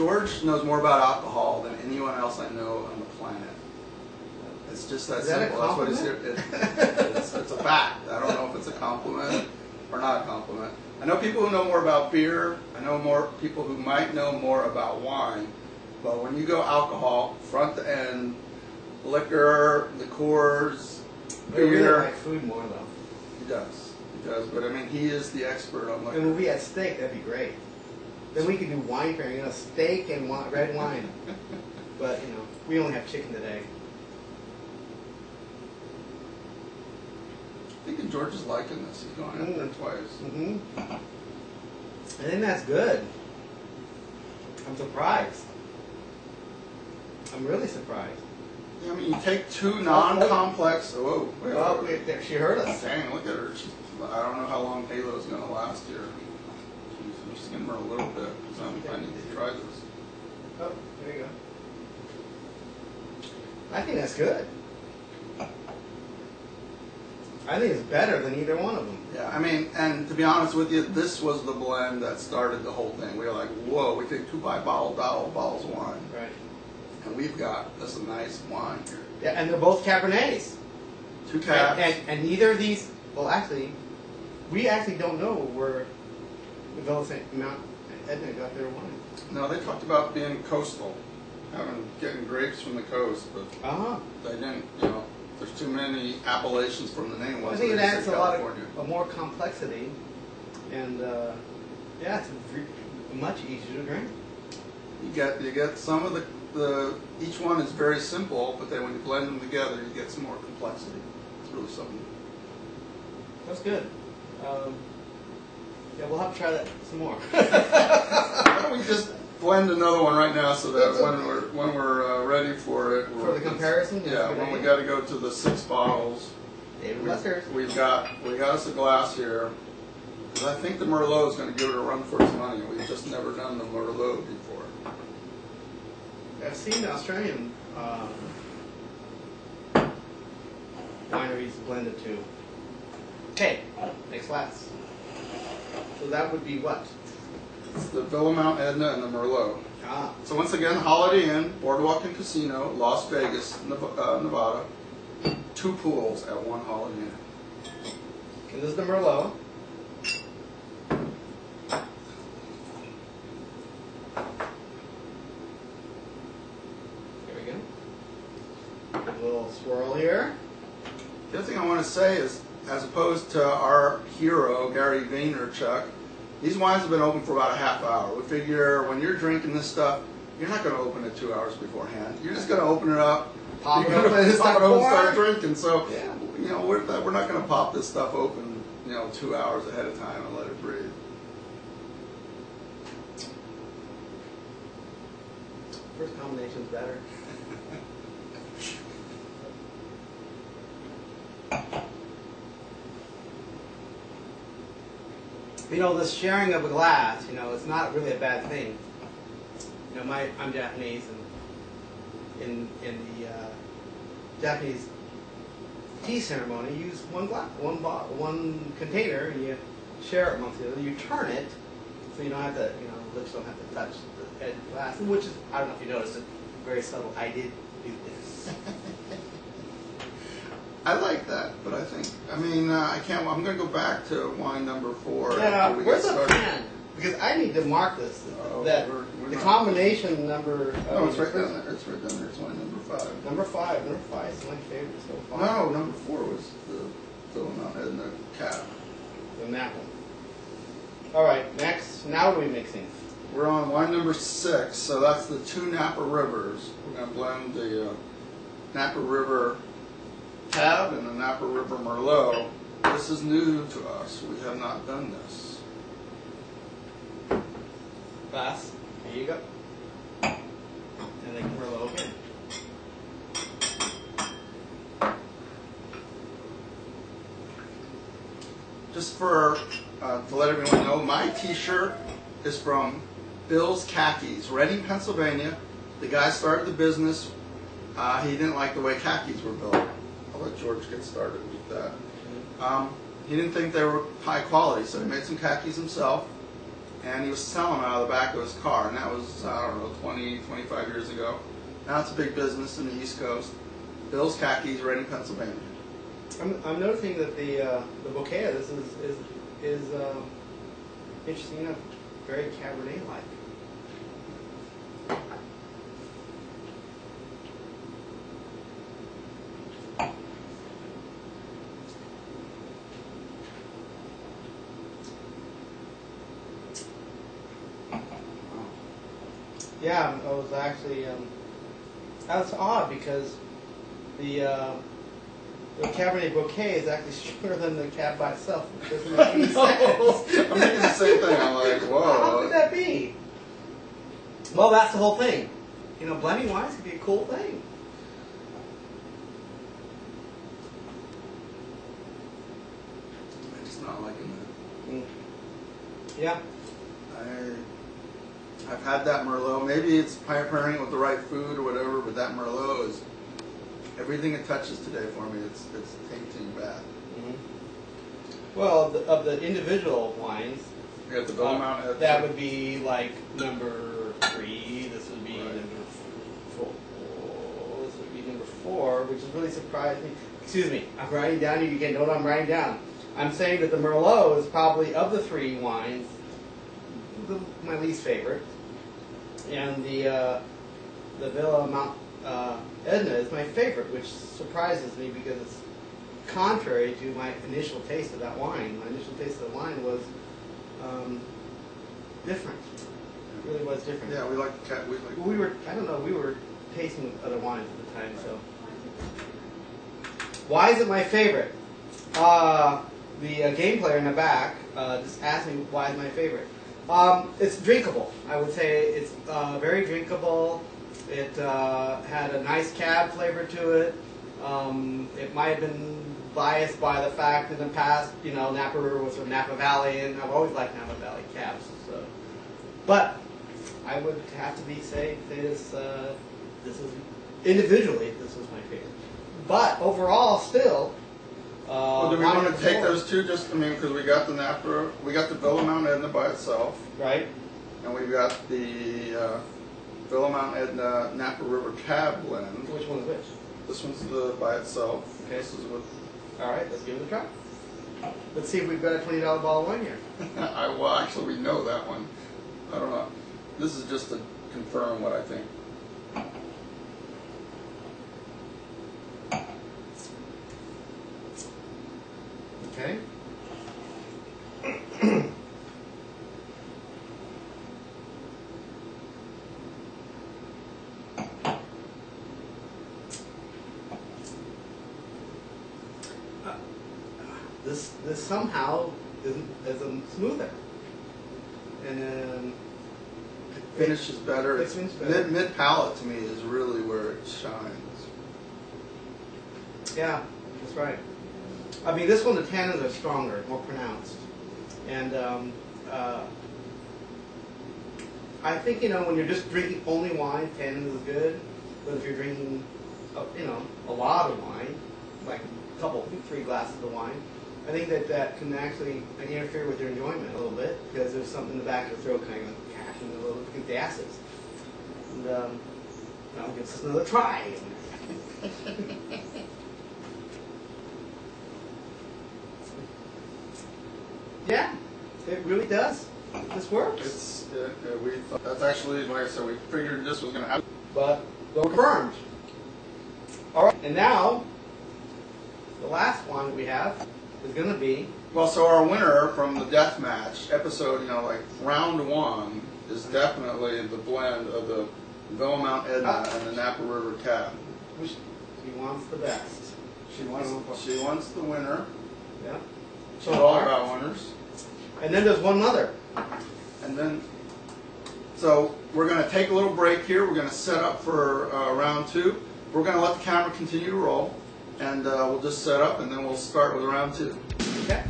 George knows more about alcohol than anyone else I know on the planet. It's just that simple. That's what he's here. It's a fact. I don't know if it's a compliment or not a compliment. I know people who know more about beer. I know more people who might know more about wine. But when you go alcohol, front to end, liquor, liqueurs, beer. He really likes food more though. He does. He does. But I mean, he is the expert on liquor. And when we had steak, that'd be great. Then we could do wine pairing, you know, steak and red wine. But, you know, we only have chicken today. I think George is liking this. He's going out there twice. Mm-hmm. I think that's good. I'm surprised. I'm really surprised. Yeah, I mean, you take two non-complex. Whoa, wait, well, she heard us. Dang, look at her. I don't know how long Halo's going to last here. I'm just skimming her a little bit because I need to try this. Oh, there you go. I think that's good. I think it's better than either one of them. Yeah, I mean, and to be honest with you, this was the blend that started the whole thing. We were like, whoa, we take 2 bottles of wine. Right. And we've got this nice wine here. Yeah, and they're both Cabernets. 2 cabs. And neither of these, well, actually, we actually don't know where Mount Edna got their wine. No, they talked about being coastal, getting grapes from the coast, but they didn't, you know. There's too many appellations from the name. I think it adds a lot of more complexity, and yeah, it's much easier to drink. You get some of the each one is very simple, but then when you blend them together, you get some more complexity. It's really something. That's good. Yeah, we'll have to try that some more. Why don't we just blend another one right now so that when we're ready for it. For the comparison? Yeah, when we got to go to the 6 bottles. We've got us a glass here. I think the Merlot is going to give it a run for its money. We've just never done the Merlot before. I've seen the Australian wineries blended too. Okay, next glass. So that would be what? It's the Villa Mount Edna and the Merlot. Ah. So once again, Holiday Inn, Boardwalk and Casino, Las Vegas, Nevada. 2 pools at 1 Holiday Inn. And this is the Merlot. There we go. A little swirl here. The other thing I want to say is, as opposed to our hero, Gary Vaynerchuk, these wines have been open for about a half hour. We figure when you're drinking this stuff, you're not going to open it 2 hours beforehand. You're just going to open it up, pop it open, and start drinking. So, yeah. You know, we're not going to pop this stuff open, you know, 2 hours ahead of time and let it breathe. First combination's better. You know, this sharing of a glass, you know, it's not really a bad thing. You know, I'm Japanese, and in the Japanese tea ceremony, you use one glass, one container, and you share it amongst the other. You turn it, so you don't have to, you know, lips don't have to touch the edge of the glass, which is, I don't know if you noticed it, very subtle. I did do this. I like that, but I mean, I can't. I'm going to go back to wine number 4. Yeah, where's the pen? Because I need to mark this. The combination number. No, it's right down there. It's right down there. It's wine number 5. Number 5. Number 5 is my favorite so far. No, number 4 was the Villa Mount Edna cab. Then that one. All right, next. Now what are we mixing? We're on wine number 6, so that's the 2 Napa Rivers. We're going to blend the Napa River Cab and the Napa River Merlot. This is new to us. We have not done this. Glass. There you go. And then Merlot again. Just for to let everyone know, my T-shirt is from Bill's Khakis, Reading, Pennsylvania. The guy started the business. He didn't like the way khakis were built. I'll let George get started with that. He didn't think they were high quality, so he made some khakis himself. and he was selling them out of the back of his car, and that was, I don't know, 20, 25 years ago. Now it's a big business in the East Coast. Bill's Khakis, right in Pennsylvania. I'm noticing that the bouquet of this is interesting enough, very Cabernet-like. Yeah, I was actually. That's odd because the Cabernet bouquet is actually stronger than the cab by itself. Which doesn't make any sense. I'm thinking the same thing. I'm like, whoa. How could that be? Well, that's the whole thing. You know, blending wines can be a cool thing. I'm just not liking that. Mm. Yeah. I've had that Merlot. Maybe it's pairing it with the right food or whatever, but that Merlot is everything it touches today for me. It's tainting bad. Mm-hmm. Well, of the individual wines, you got the Ballan-Larquette. That would be like number 3. This would be number 4. This would be number 4, which is really surprised me. Excuse me, I'm writing down. You can know what I'm writing down. I'm saying that the Merlot is probably of the 3 wines my least favorite, and the Villa Mount Edna is my favorite, which surprises me because it's contrary to my initial taste of that wine. My initial taste of the wine was different. It really was different. Yeah, we like. We were. I don't know. We were tasting other wines at the time. So, why is it my favorite? The game player in the back just asked me why it's my favorite. It's drinkable. I would say it's very drinkable. It had a nice cab flavor to it. It might have been biased by the fact in the past, you know, Napa River was from Napa Valley, and I've always liked Napa Valley cabs. So, but I would have to say this is individually this was my favorite. But overall, still. Well, do we want to take those two? Just because we got the Napa, we got the Ballan-Larquette by itself, right? And we've got the Ballan-Larquette Napa River Cab blend. Which one's which? This one's the by itself. Okay. This is with. All right, let's give it a try. Let's see if we've got a $20 bottle of wine here. Well, actually, we know that one. I don't know. This is just to confirm what I think. Okay. This somehow isn't smoother, and finish is better. It's better. Mid palate to me is really where it shines. Yeah, that's right. I mean, this one, the tannins are stronger, more pronounced. And I think, you know, when you're just drinking only wine, tannins is good. But if you're drinking, you know, a lot of wine, like a couple, 3 glasses of wine, I think that can actually interfere with your enjoyment a little bit because there's something in the back of the throat kind of catching a little bit against the acids. And, well, gives us another try. Yeah, it really does. This works. That's actually, like I said, we figured this was going to happen. But confirmed. All right, and now the last one that we have is going to be. Well, so our winner from the death match episode, you know, like round 1 is definitely the blend of the Ballan-Larquette and the Napa River Cab. She wants the best. She wants the winner. Yeah. So all about winners. And then there's one other. And then, so we're going to take a little break here. We're going to set up for round 2. We're going to let the camera continue to roll, and we'll just set up, and then we'll start with round 2. Okay.